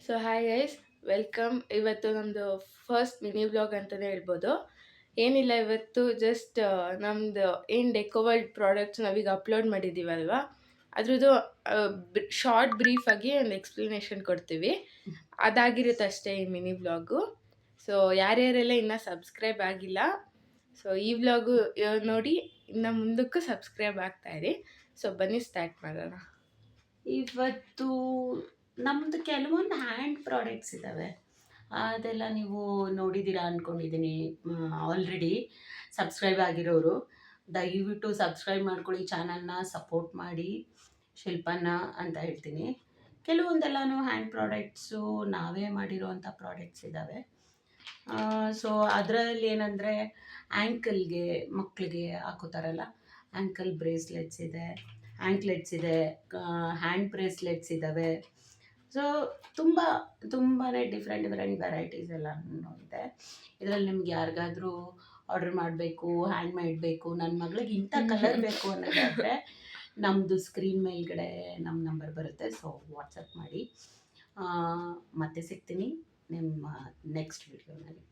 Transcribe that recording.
So hi guys, welcome. ಇವತ್ತು ನಮ್ಮದು first mini vlog ಅಂತಲೇ ಹೇಳ್ಬೋದು. ಏನಿಲ್ಲ, ಇವತ್ತು ಜಸ್ಟ್ ನಮ್ಮದು ಏನು ಡೆಕೋವರ್ಲ್ಡ್ ಪ್ರಾಡಕ್ಟ್ಸ್ ನಾವೀಗ ಅಪ್ಲೋಡ್ ಮಾಡಿದ್ದೀವಲ್ವ, ಅದ್ರದ್ದು ಶಾರ್ಟ್ ಬ್ರೀಫಾಗಿ ಒಂದು ಎಕ್ಸ್ಪ್ಲನೇಷನ್ ಕೊಡ್ತೀವಿ. ಅದಾಗಿರುತ್ತೆ ಅಷ್ಟೇ ಈ ಮಿನಿ ವ್ಲಾಗು. ಸೊ ಯಾರ್ಯಾರೆಲ್ಲ ಇನ್ನೂ ಸಬ್ಸ್ಕ್ರೈಬ್ ಆಗಿಲ್ಲ, ಸೊ ಈ ವ್ಲಾಗು ನೋಡಿ ಇನ್ನು ಮುಂದಕ್ಕೂ ಸಬ್ಸ್ಕ್ರೈಬ್ ಆಗ್ತಾಯಿರಿ. ಸೊ ಬನ್ನಿ ಸ್ಟಾರ್ಟ್ ಮಾಡೋಣ. ಇವತ್ತು ನಮ್ಮದು ಕೆಲವೊಂದು ಹ್ಯಾಂಡ್ ಪ್ರಾಡಕ್ಟ್ಸ್ ಇದ್ದಾವೆ. ಅದೆಲ್ಲ ನೀವು ನೋಡಿದ್ದೀರಾ ಅಂದ್ಕೊಂಡಿದ್ದೀನಿ. ಆಲ್ರೆಡಿ ಸಬ್ಸ್ಕ್ರೈಬ್ ಆಗಿರೋರು ದಯವಿಟ್ಟು ಸಬ್ಸ್ಕ್ರೈಬ್ ಮಾಡ್ಕೊಳ್ಳಿ, ಚಾನಲ್ನ ಸಪೋರ್ಟ್ ಮಾಡಿ ಶಿಲ್ಪನ ಅಂತ ಹೇಳ್ತೀನಿ. ಕೆಲವೊಂದೆಲ್ಲನೂ ಹ್ಯಾಂಡ್ ಪ್ರಾಡಕ್ಟ್ಸು ನಾವೇ ಮಾಡಿರೋವಂಥ ಪ್ರಾಡಕ್ಟ್ಸ್ ಇದ್ದಾವೆ. ಸೊ ಅದರಲ್ಲಿ ಏನಂದರೆ ಆ್ಯಂಕಲ್ಗೆ ಮಕ್ಕಳಿಗೆ ಹಾಕೋತಾರಲ್ಲ, ಆ್ಯಂಕಲ್ ಬ್ರೇಸ್ಲೆಟ್ಸ್ ಇದೆ, ಆ್ಯಂಕ್ಲೆಟ್ಸ್ ಇದೆ, ಹ್ಯಾಂಡ್ ಬ್ರೇಸ್ಲೆಟ್ಸ್ ಇದ್ದಾವೆ. ಸೊ ತುಂಬಾ ಡಿಫ್ರೆಂಟ್ ವೆರೈಟೀಸ್ ಎಲ್ಲ ಇದೆ. ಇದರಲ್ಲಿ ನಿಮ್ಗೆ ಯಾರಿಗಾದ್ರೂ ಆರ್ಡ್ರ್ ಮಾಡಬೇಕು, ಹ್ಯಾಂಡ್ ಮೇಡ್ ಬೇಕು, ನನ್ನ ಮಗಳಿಗೆ ಇಂಥ ಕಲರ್ ಬೇಕು ಅನ್ನೋದಾದರೆ ನಮ್ಮದು ಸ್ಕ್ರೀನ್ ಮೇಲ್ಗಡೆ ನಮ್ಮ ನಂಬರ್ ಬರುತ್ತೆ. ಸೊ ವಾಟ್ಸಪ್ ಮಾಡಿ. ಮತ್ತೆ ಸಿಗ್ತೀನಿ ನಿಮ್ಮ ನೆಕ್ಸ್ಟ್ ವಿಡಿಯೋನಲ್ಲಿ.